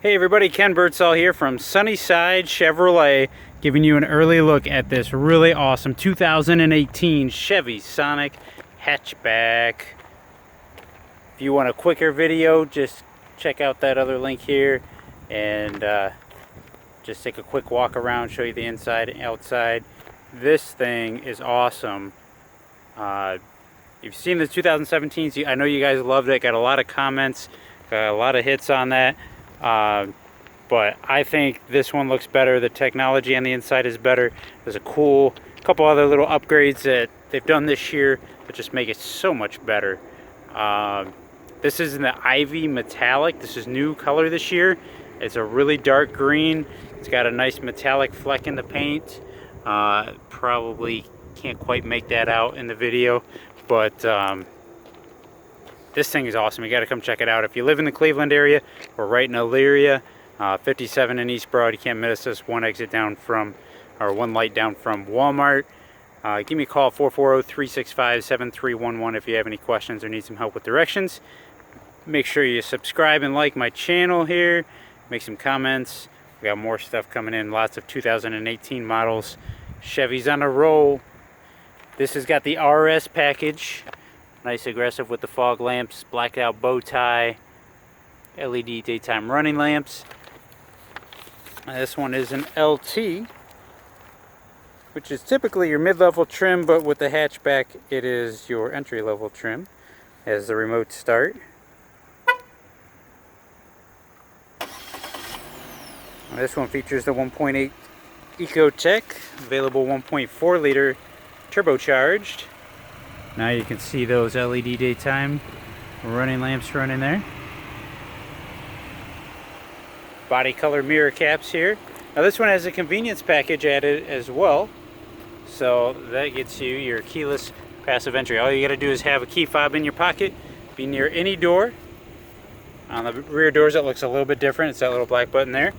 Hey everybody, Ken Birdsall here from Sunnyside Chevrolet, giving you an early look at this really awesome 2018 Chevy Sonic Hatchback. If you want a quicker video, just check out that other link here and just take a quick walk around, show you the inside and outside. This thing is awesome. You've seen the 2017s, I know you guys loved it, got a lot of comments, got a lot of hits on that. But I think this one looks better. The technology on the inside is better. There's a couple other little upgrades that they've done this year that just make it so much better. This is in the Ivy Metallic. This is new color this year. It's a really dark green. It's got a nice metallic fleck in the paint. Probably can't quite make that out in the video, but this thing is awesome. You got to come check it out. If you live in the Cleveland area, we're right in Elyria, 57 in East Broad. You can't miss us. One light down from Walmart. Give me a call, 440-365-7311 if you have any questions or need some help with directions. Make sure you subscribe and like my channel here. Make some comments. We got more stuff coming in. Lots of 2018 models. Chevy's on a roll. This has got the RS package. Nice aggressive with the fog lamps, blacked out bow tie, LED daytime running lamps. This one is an LT, which is typically your mid-level trim, but with the hatchback it is your entry-level trim. Has the remote start. This one features the 1.8 Ecotech, available 1.4 liter turbocharged. Now you can see those LED daytime running lamps running there. Body color mirror caps here. Now this one has a convenience package added as well. So that gets you your keyless passive entry. All you got to do is have a key fob in your pocket, be near any door. On the rear doors it looks a little bit different. It's that little black button there.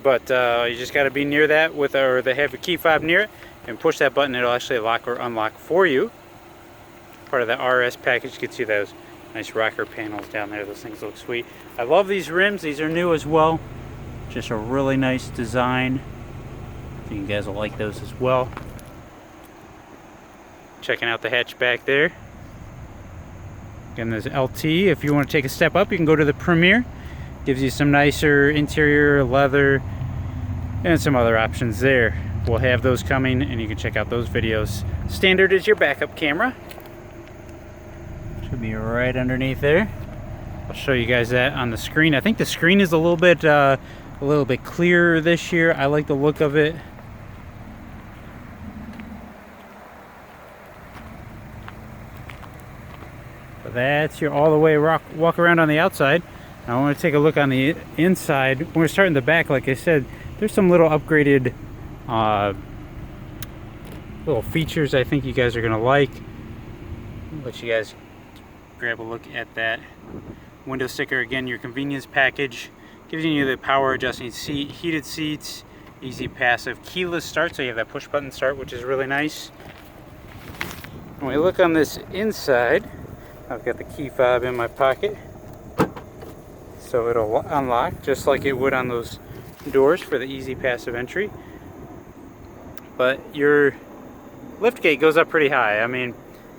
But you just got to be near that or they have a key fob near it and push that button. It'll actually lock or unlock for you. Part of the RS package gets you those nice rocker panels down there. Those things look sweet. I love these rims. These are new as well. Just a really nice design. I think you guys will like those as well. Checking out the hatchback there. Again, there's LT. If you want to take a step up, you can go to the Premier. Gives you some nicer interior, leather, and some other options there. We'll have those coming, and you can check out those videos. Standard is your backup camera. Should be right underneath there. I'll show you guys that on the screen. I think the screen is a little bit clearer this year. I like the look of it. But that's your all the way walk around on the outside. Now I want to take a look on the inside. When we're starting the back, like I said, there's some little upgraded little features I think you guys are gonna like. I'll let you guys grab a look at that window sticker. Again, your convenience package gives you the power adjusting seat, heated seats, easy passive keyless start, so you have that push button start, which is really nice. When we look on this inside, I've got the key fob in my pocket, so it'll unlock just like it would on those doors for the easy passive entry. But your lift gate goes up pretty high. I mean,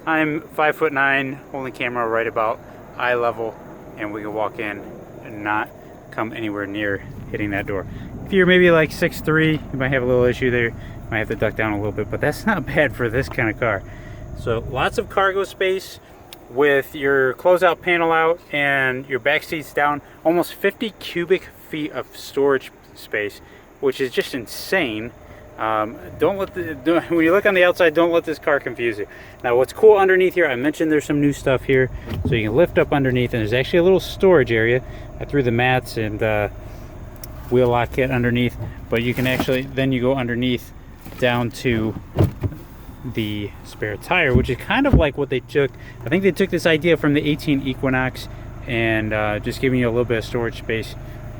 I'm 5'9", holding camera right about eye level, and we can walk in and not come anywhere near hitting that door. If you're maybe like 6'3", you might have a little issue there. You might have to duck down a little bit, but that's not bad for this kind of car. So lots of cargo space with your closeout panel out and your back seats down. Almost 50 cubic feet of storage space, which is just insane. When you look on the outside, don't let this car confuse you. Now what's cool underneath here, I mentioned there's some new stuff here, so you can lift up underneath, and there's actually a little storage area. I threw the mats and wheel lock kit underneath, but you can actually then you go underneath down to the spare tire, which is kind of like what they took. I think they took this idea from the 18 Equinox and just giving you a little bit of storage space.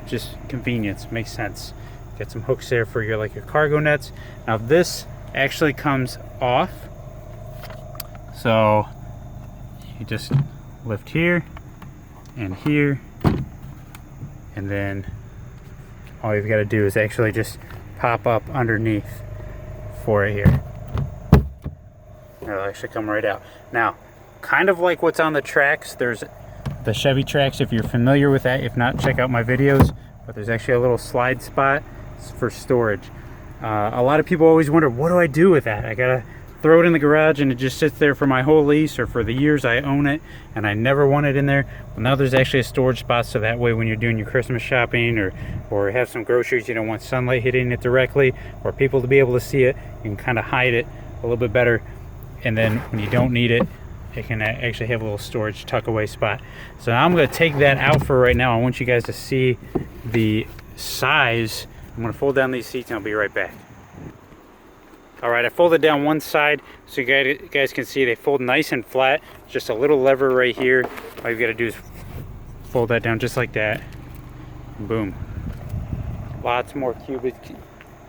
Just convenience, makes sense. Got some hooks there for your cargo nets. Now this actually comes off, so you just lift here and here, and then all you've got to do is actually just pop up underneath for it here. It'll actually come right out. Now, kind of like what's on the tracks, there's the Chevy tracks, if you're familiar with that. If not, check out my videos. But there's actually a little slide spot for storage. A lot of people always wonder, what do I do with that? I gotta throw it in the garage and it just sits there for my whole lease or for the years I own it and I never want it in there. Well, now there's actually a storage spot, so that way when you're doing your Christmas shopping or have some groceries, you don't want sunlight hitting it directly or people to be able to see it, you can kind of hide it a little bit better. And then when you don't need it, it can actually have a little storage tuck away spot. So now I'm going to take that out for right now. I want you guys to see the size. I'm going to fold down these seats and I'll be right back. Alright, I folded down one side so you guys can see they fold nice and flat. Just a little lever right here. All you've got to do is fold that down just like that. Boom. Lots more cubic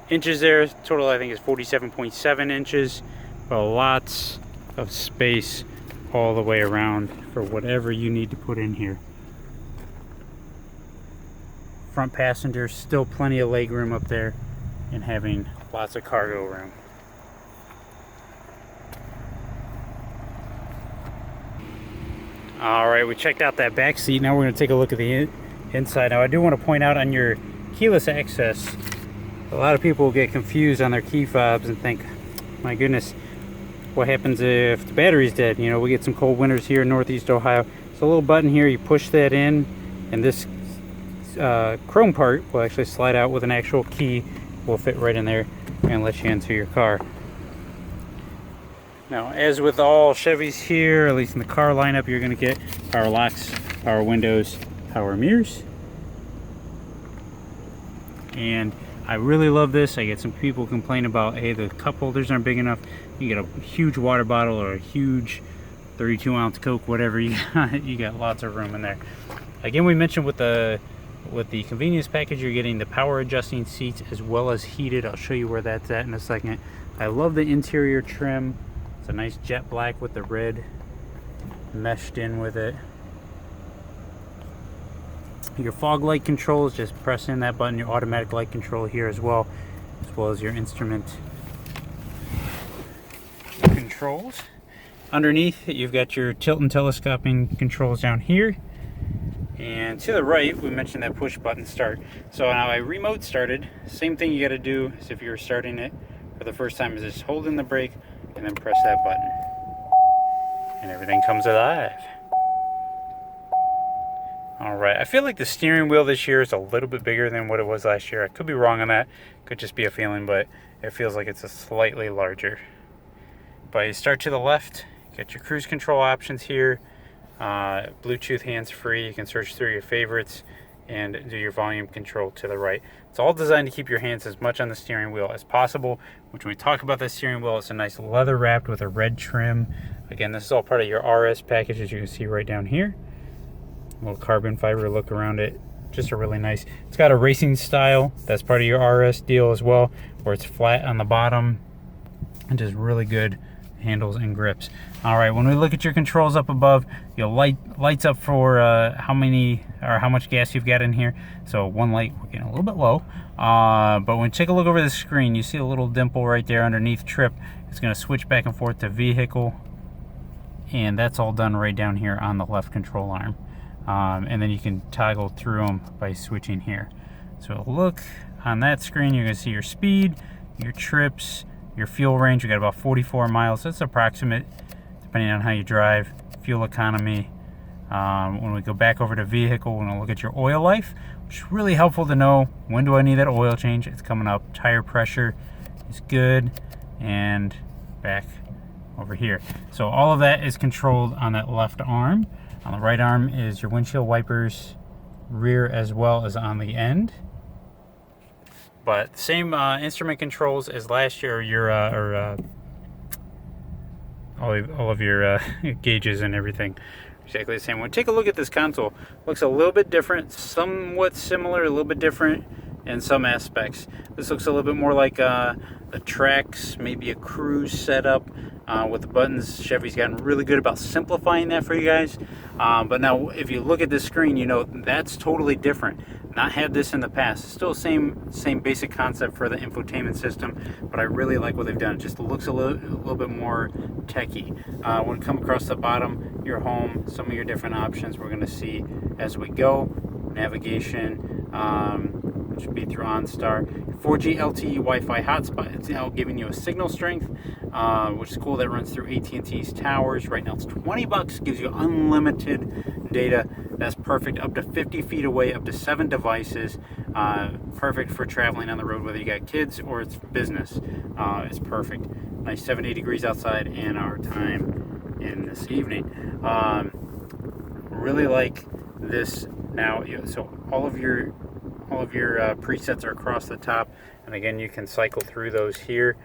inches there. Total I think is 47.7 inches. But lots of space all the way around for whatever you need to put in here. Front passenger, still plenty of leg room up there and having lots of cargo room. Alright, we checked out that back seat. Now we're going to take a look at the inside. Now I do want to point out on your keyless access, a lot of people get confused on their key fobs and think, my goodness, what happens if the battery's dead? You know, we get some cold winters here in Northeast Ohio. So a little button here, you push that in and this chrome part will actually slide out with an actual key. Will fit right in there and let you into your car. Now, as with all Chevys here, at least in the car lineup, you're going to get power locks, power windows, power mirrors. And I really love this. I get some people complain about, hey, the cup holders aren't big enough. You get a huge water bottle or a huge 32-ounce Coke, whatever you got. You got lots of room in there. Again, we mentioned with the convenience package, you're getting the power adjusting seats as well as heated. I'll show you where that's at in a second. I love the interior trim. It's a nice jet black with the red meshed in with it. Your fog light controls, just press in that button. Your automatic light control here as well as your instrument controls. Underneath, you've got your tilt and telescoping controls down here. And to the right, we mentioned that push button start. So now I remote started. Same thing you got to do as if you were starting it for the first time, is just hold in the brake and then press that button. And everything comes alive. Alright, I feel like the steering wheel this year is a little bit bigger than what it was last year. I could be wrong on that. Could just be a feeling, but it feels like it's a slightly larger. But you start to the left, get your cruise control options here. Bluetooth hands-free, you can search through your favorites and do your volume control to the right. It's all designed to keep your hands as much on the steering wheel as possible, which when we talk about the steering wheel, it's a nice leather wrapped with a red trim. Again, this is all part of your RS package, as you can see right down here. A little carbon fiber look around it, just a really nice, it's got a racing style, that's part of your RS deal as well, where it's flat on the bottom and just really good handles and grips. All right, when we look at your controls up above, your lights up for how many or how much gas you've got in here. So one light working a little bit low, but when you take a look over the screen, you see a little dimple right there underneath trip. It's going to switch back and forth to vehicle, and that's all done right down here on the left control arm. And then you can toggle through them by switching here. So look on that screen, you're going to see your speed, your trips, your fuel range. We got about 44 miles. That's approximate, depending on how you drive. Fuel economy. When we go back over to vehicle, we're going to look at your oil life, which is really helpful to know. When do I need that oil change? It's coming up. Tire pressure is good. And back over here. So all of that is controlled on that left arm. On the right arm is your windshield wipers, rear as well as on the end. But same instrument controls as last year. Your all of your gauges and everything, exactly the same. When we take a look at this console, looks a little bit different, somewhat similar, a little bit different in some aspects. This looks a little bit more like the tracks, maybe a cruise setup. with the buttons. Chevy's gotten really good about simplifying that for you guys. But now if you look at this screen, you know that's totally different. Not had this in the past. It's still same basic concept for the infotainment system, but I really like what they've done. It just looks a little bit more techy. When you come across the bottom, your home, some of your different options we're going to see as we go. Navigation, which would be through OnStar. 4G LTE Wi-Fi hotspot. It's now giving you a signal strength, which is cool. That runs through AT&T's towers. Right now it's $20. Gives you unlimited data. That's perfect. Up to 50 feet away, up to 7 devices. Perfect for traveling on the road, whether you got kids or it's business. It's perfect. Nice 70 degrees outside and our time in this evening. Really like this now. So all of your presets are across the top, and again you can cycle through those here.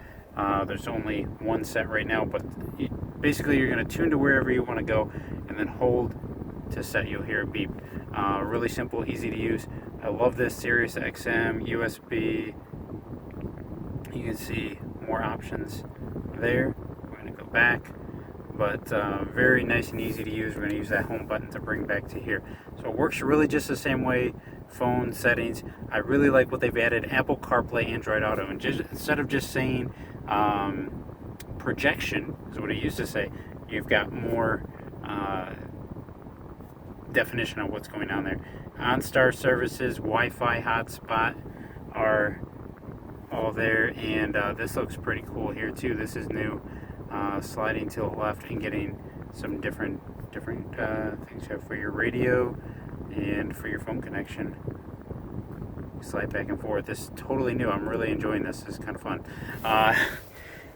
There's only one set right now, but basically you're going to tune to wherever you want to go and then hold to set. You'll hear a beep. Really simple, easy to use. I love this. Sirius XM, USB. You can see more options there. We're going to go back, but very nice and easy to use. We're going to use that home button to bring back to here. So it works really just the same way. Phone settings. I really like what they've added. Apple CarPlay, Android Auto, and just instead of just saying projection is what it used to say, you've got more definition of what's going on there. OnStar services, Wi-Fi hotspot are all there, and this looks pretty cool here too. This is new. Sliding to the left and getting some different things here for your radio and for your phone connection. Slide back and forth. This is totally new. I'm really enjoying this. This is kind of fun.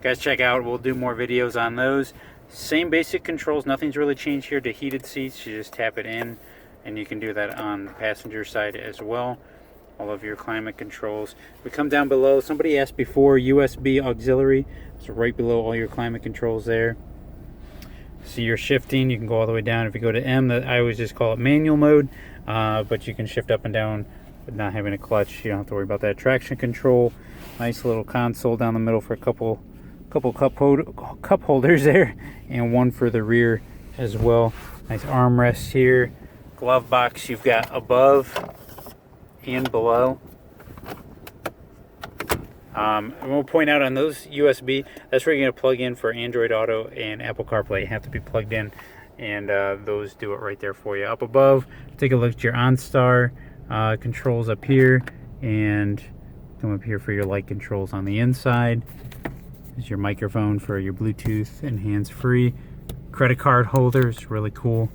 Guys, check out. We'll do more videos on those. Same basic controls. Nothing's really changed here to heated seats. You just tap it in, and you can do that on the passenger side as well. All of your climate controls. We come down below. Somebody asked before, USB auxiliary. So right below all your climate controls there. See your shifting. You can go all the way down. If you go to M, I always just call it manual mode, but you can shift up and down with not having a clutch. You don't have to worry about that. Traction control. Nice little console down the middle for a couple cup holders there, and one for the rear as well. Nice armrest here. Glove box you've got above and below. And we'll point out on those USB, that's where you're going to plug in for Android Auto and Apple CarPlay. You have to be plugged in, and those do it right there for you. Up above, take a look at your OnStar controls up here, and come up here for your light controls on the inside. There's your microphone for your Bluetooth and hands-free. Credit card holder is really cool.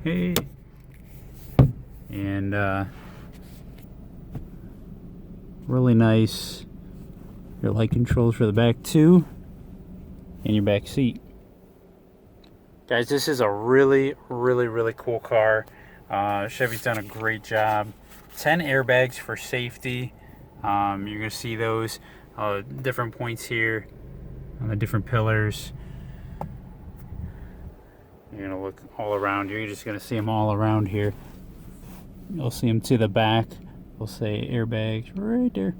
Hey. And really nice. Your light controls for the back too, and your back seat. Guys, this is a really cool car. Chevy's done a great job. 10 airbags for safety. You're gonna see those different points here on the different pillars. You're gonna look all around. You're just gonna see them all around here. You'll see them to the back. They'll say airbags right there.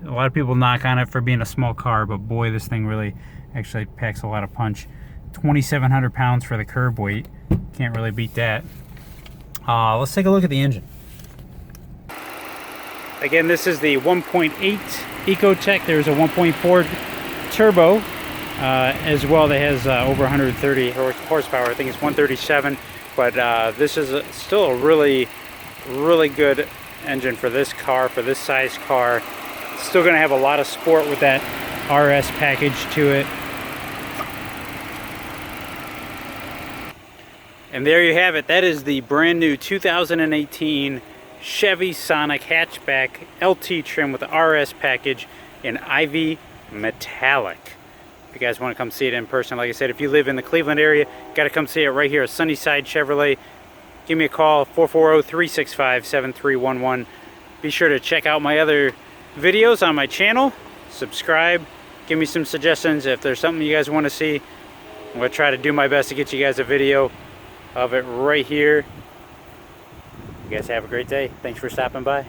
A lot of people knock on it for being a small car, but boy, this thing really actually packs a lot of punch. 2,700 pounds for the curb weight. Can't really beat that. Let's take a look at the engine. Again, this is the 1.8 Ecotech. There's a 1.4 turbo as well that has over 130 horsepower. I think it's 137, but this is still a really good engine for this car, for this size car. Still going to have a lot of sport with that RS package to it. And there you have it. That is the brand new 2018 Chevy Sonic Hatchback LT trim with the RS package in Ivy Metallic. If you guys want to come see it in person, like I said, if you live in the Cleveland area, got to come see it right here at Sunnyside Chevrolet. Give me a call, 440-365-7311. Be sure to check out my other videos on my channel. Subscribe. Give me some suggestions if there's something you guys want to see. I'm going to try to do my best to get you guys a video of it right here. You guys have a great day. Thanks for stopping by.